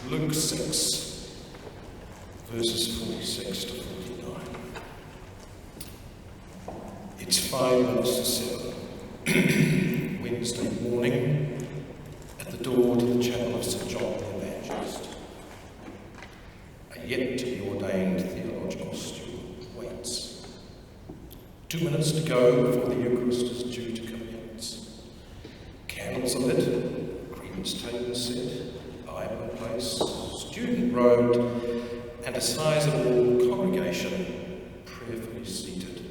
Luke 6, verses 46 to 49. It's 5 minutes to 7, Wednesday morning, at the door to the chapel of St. John the Evangelist. A yet-to-be-ordained theological student waits. 2 minutes to go before the Eucharist is due to commence. Candles are lit, credence table set, Bible in place, student robed, and a sizable congregation prayerfully seated.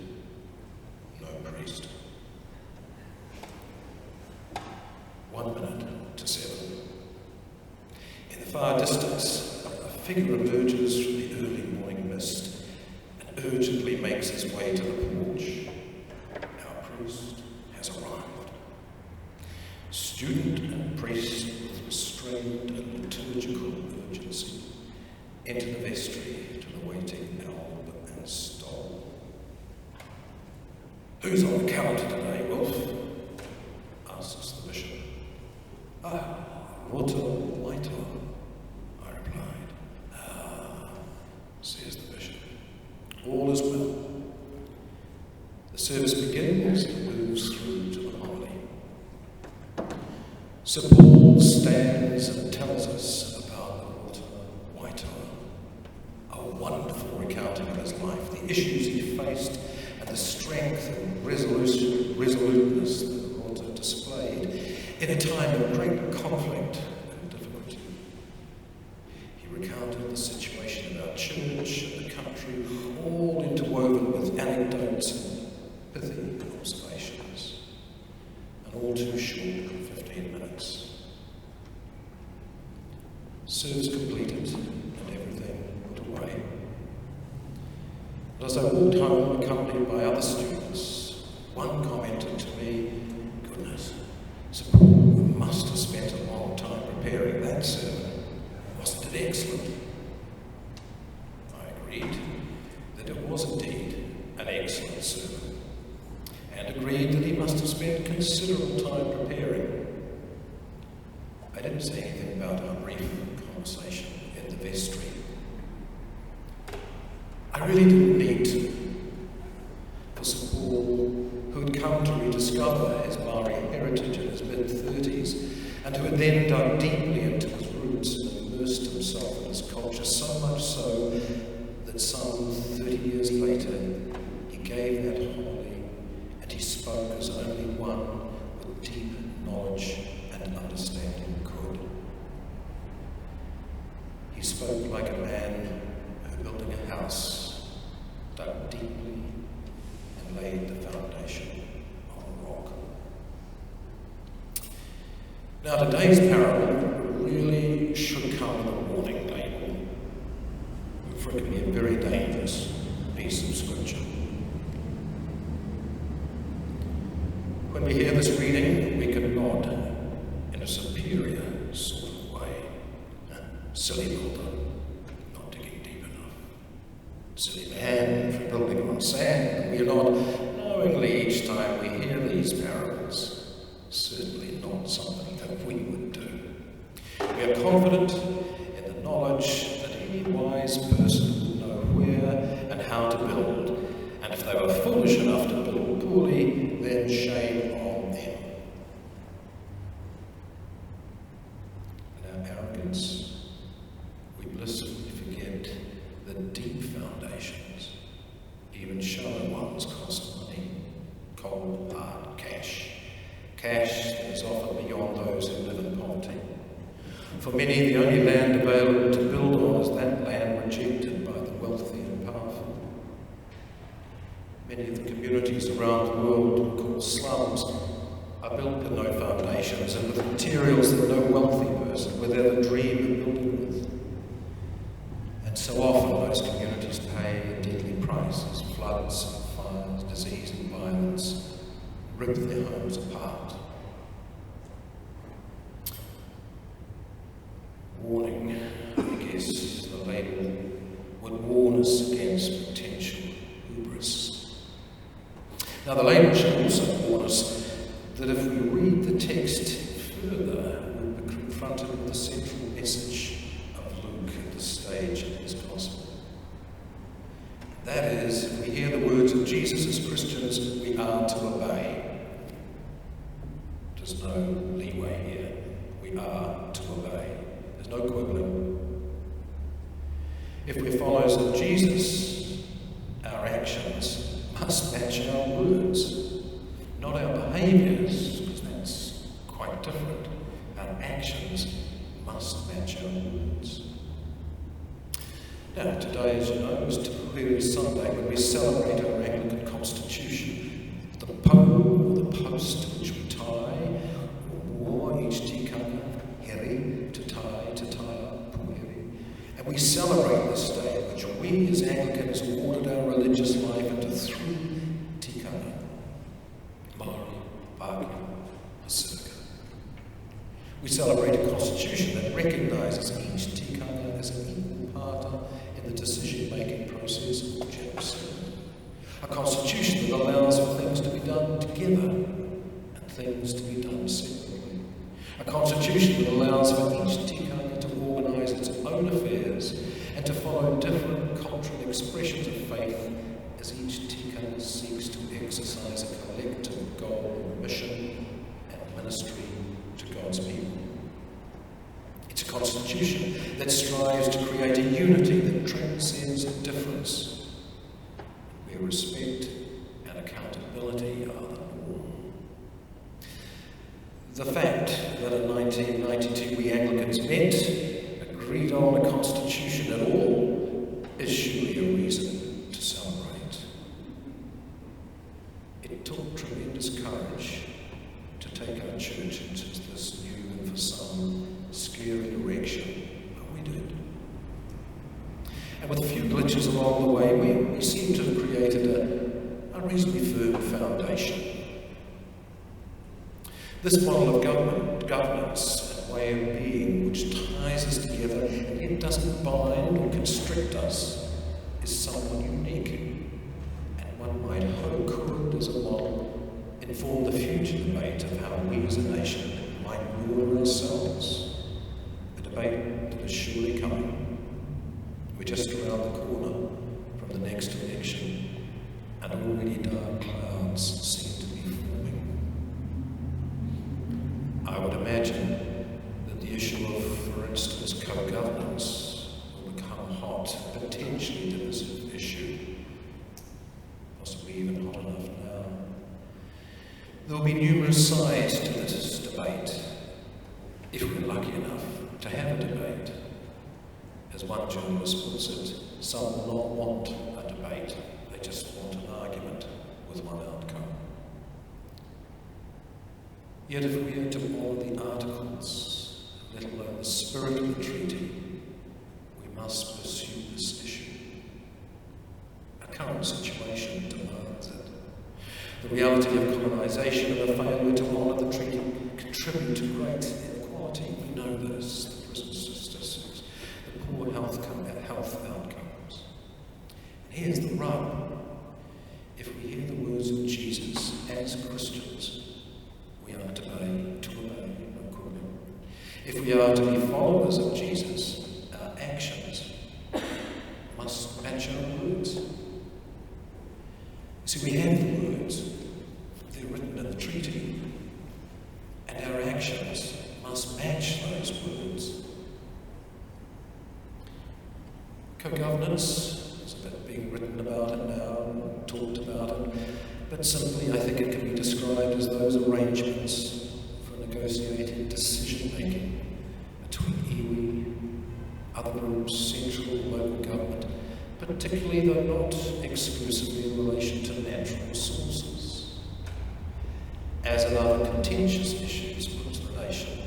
No priest. 1 minute to 7. In the far distance, a figure emerges from the early morning mist and urgently makes his way to the porch. Our priest has arrived. Student and priest, with restrained and liturgical urgency, enter the vestry to the waiting alb and stole. "Who's on the calendar today, Wilf?" asks the bishop. "Rotter Waiter," I replied. Says the bishop. All is well. The service begins and moves through to the homily. Sir Paul stands and tells us about the Rotter Waiter, a wonderful recounting of his life, the issues he faced, and the strength and resoluteness that the Rotter displayed in a time of great conflict and difficulty. He recounted the situation of our church and the country, all interwoven with anecdotes and pithy observations, and all too short of 15 minutes. Service completed and everything put away. And as I walked home, accompanied by other students, one commented to me, "Goodness, Sir Paul must have spent a long time preparing that sermon. Wasn't it excellent?" I agreed that it was indeed an excellent sermon, and agreed that he must have spent considerable time preparing. I didn't say anything about our brief conversation in the vestry. I really didn't need to. For Sir Paul, who had come to rediscover his Maori heritage in his mid-30s, and who had then dug deeply into his roots and immersed himself in his culture, so much so that some 30 years later he gave that homily, and he spoke as only one with deep knowledge and understanding could. He spoke like a man who, building a house, dug deeply and laid the foundation on a rock. Now, today's parable really should come with a warning label, for it can be a very dangerous piece of scripture. When we hear this reading, we can nod in a superior sort of way. Silly builder, not digging deep enough. Silly man for building on sand. We nod knowingly each time we hear these parables. Certainly not something that we would do. We are confident in the knowledge that any wise person would know where and how to build, and if they were foolish enough to build poorly, then shame on them. In our arrogance, we blissfully forget that deep foundations, even shallow ones, cost money, cold, hard cash. Cash that is often beyond those who live in poverty. For many, the only land available to build on is that land rejected by the wealthy and powerful. Many of the communities around the world we call slums are built with no foundations and with materials that no wealthy person would ever dream of building with. And so often those communities pay a deadly price as floods and fires, disease and violence rip their homes apart. Warning, I guess the label would warn us against potential hubris. Now, the label should also warn us that if we read the text further, we'll be confronted with the central message of Luke at this stage in his gospel. That is, if we hear the words of Jesus as Christians, we are to obey. There's no leeway here. We are to obey. There's no quibbling. If we're followers of Jesus, our actions must match our words, not our behaviours, because that's quite different. Our actions must match our words. Now, today, as you know, is Pouhere Sunday, when we celebrate our Anglican constitution. The pole, or the post which we tie, or wore each tikanga, here, to tie, Pouhere. And we celebrate this day in which we as Anglicans ordered our religious life into 3 tikanga: Māori, Pākehā, Pacifica. We celebrate a constitution that recognises each tikanga as an equal parter in the decision-making process of General Assembly. A constitution that allows for things to be done together and things to be done separately. A constitution that allows for each tikanga to organise its own affairs and to follow different cultural expressions of faith as each tikanga seeks to exercise a collective goal, mission and ministry to God's people. It's a constitution that strives to create a unity that transcends difference, where respect and accountability are the norm. The fact that in 1992 we Anglicans met, agreed on a constitution at all, is surely a reason to celebrate. It took tremendous courage to take our church into this new and for some scary direction, but we did. And with a few glitches along the way, we seem to have created a reasonably firm foundation. This model of governance and way of being, which ties us together and yet doesn't bind or constrict us, is somewhat unique, and one might hope could, as a model, inform the future debate of how we as a nation might rule ourselves. A debate that is surely coming. We're just around the corner from the next election, and already dark clouds seem to be forming. I would imagine that the issue of, for instance, co-governance will become hot, potentially divisive issue, possibly even hot enough now. There will be numerous sides to this debate, if we're lucky enough to have a debate. As one journalist puts it, some will not want a debate, they just want an argument with one outcome. Yet if we are to honour the articles, let alone the spirit of the treaty, we must pursue this issue. Our current situation demands it. The reality of colonisation and the failure to honour the treaty contribute to great inequality. We know this, the prison statistics, the poor health outcomes. And here's the rub. If we hear the words of Jesus as Christians, we are to obey, no quibbling. If we are to be followers of Jesus, our actions must match our words. See, we have the words, they're written in the treaty, and our actions must match those words. Co-governance is a bit being written about it now, and talked about it, but simply I think it can be described as those arrangements for negotiating decision-making between iwi, other groups, central and local government, particularly though not exclusively in relation to natural resources. As in other contentious issues put to the nation,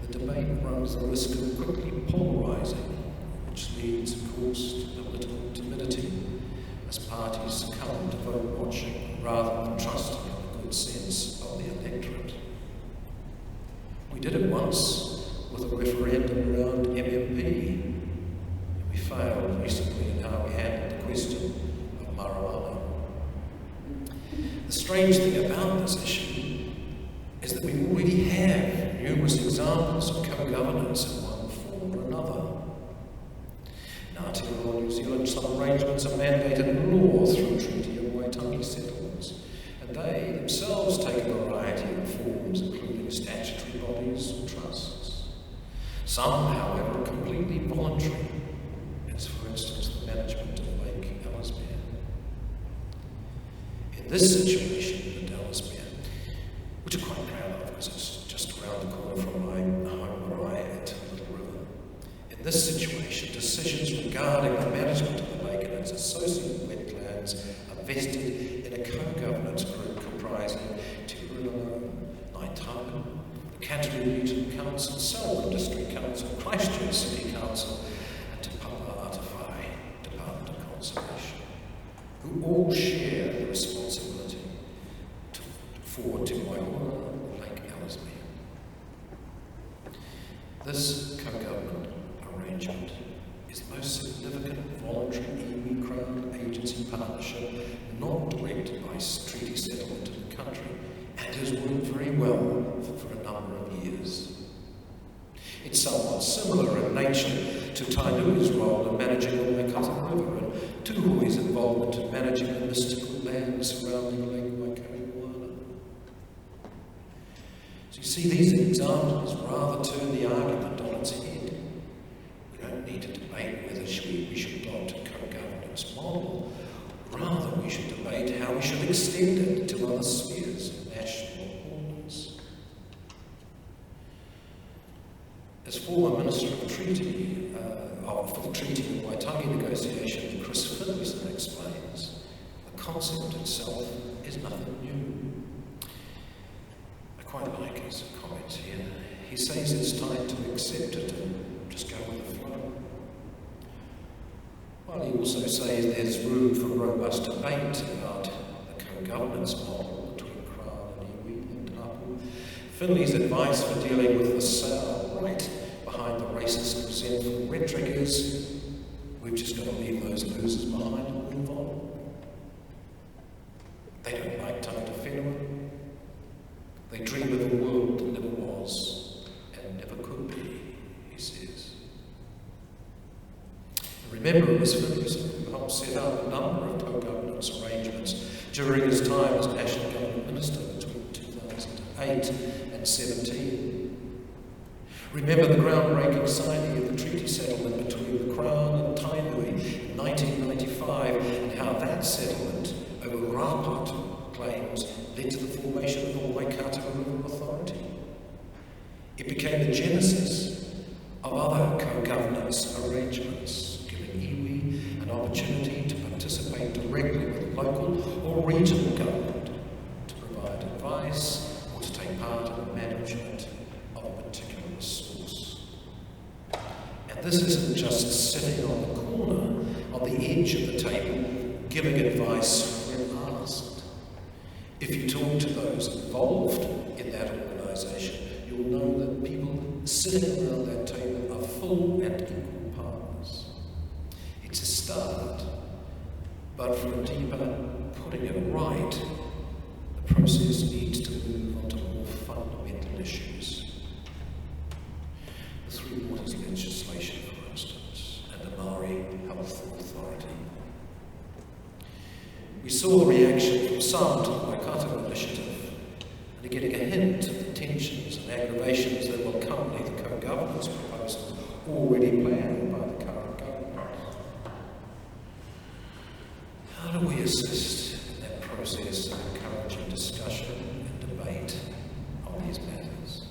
the debate runs the risk of quickly polarising, which leads, of course, to political timidity as parties succumb to vote watching rather than trusting in the good sense of the electorate. We did it once with a referendum around MMP, and we failed recently in how we handled the question of marijuana. The strange thing about this issue is that we already have numerous examples of co-governance in one form or another. some arrangements are mandated in law through Treaty of Waitangi settlements, and they themselves take a variety of forms, including statutory bodies and trusts. Some, however, are completely voluntary, as for instance the management of Lake Ellesmere. In this situation, the Ellesmere, which I'm quite proud of because it's just around the corner from my home where I at Little River. In this situation, decisions regarding the management of the lake and its associated wetlands are vested in a co-governance group comprising Te Ruralau, Naitapu, the Canterbury Regional Council, Selwyn District Council, Christchurch City Council, and Te Papa-Atawhai Department of Conservation, who all share the responsibility for Te Waiora, Lake Ellesmere. This co-government arrangement is the most significant voluntary iwi Crown agency partnership not directed by treaty settlement in the country, and has worked very well for a number of years. It's somewhat similar in nature to Tainui's role in managing the Waikato River and Tuhoi's involvement in managing the mystical land surrounding Lake Waikaremoana. So you see, these examples rather turn the argument on its head. We don't need to debate whether we should adopt a co-governance model. Rather, we should debate how we should extend it to other spheres of national ordinance. As former Minister of Treaty, for the Treaty of Waitangi negotiation, Chris Finlayson explains, the concept itself is nothing new. I quite like his comments here. He says it's time to accept it and just go with the flow. While he also says there's room for robust debate about the co-governance model between Crown and iwi and Tapu, Finlay's advice for dealing with the sour right behind the racist resentful rhetoric is, we've just got to leave those losers behind and move on. They don't like tangata whenua. They dream of a world that never was and never could be, he says. And remember, it was Finlayson who helped set up a number of co-governance arrangements during his time as National Government Minister between 2008 and 2017. Remember the groundbreaking signing of the treaty settlement between the Crown and Tainui in 1995, and how that settlement over Rāpatu claims led to the formation of the Waikato River Authority. It became the genesis of other co-governance arrangements, giving iwi an opportunity to participate directly with local or regional government, to provide advice or to take part in the management of a particular resource. And this isn't just sitting on the corner, on the edge of the table, giving advice when asked. If you talk to those involved in that organisation, you'll know that people sitting around that table are full and equal partners. It's a start, but for a deeper putting it right, the process needs to move on to more fundamental issues. The Three Waters legislation, for instance, and the Maori Health Authority. We saw a reaction from some to the Waikato initiative, and are getting a hint of the tensions and aggravations that will accompany the co-governance proposal already planned by the current government. How do we assist in that process of encouraging discussion and debate on these matters?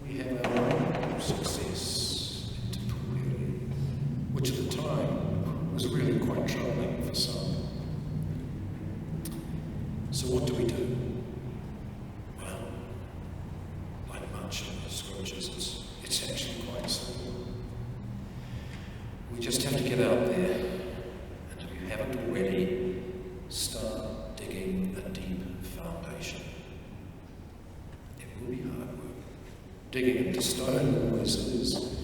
We have our own success in Te Pouhere, which at the time was really quite troubling for some. So what do we do? Well, like much in the scriptures, it's actually quite simple. We just have to get out there, and if you haven't already, start digging a deep foundation. It will be hard work. Digging into stone always is.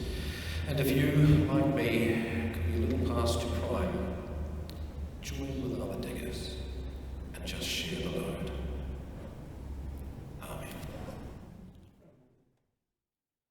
And if you, like me, could be a little past your prime, join with other diggers and just share the load.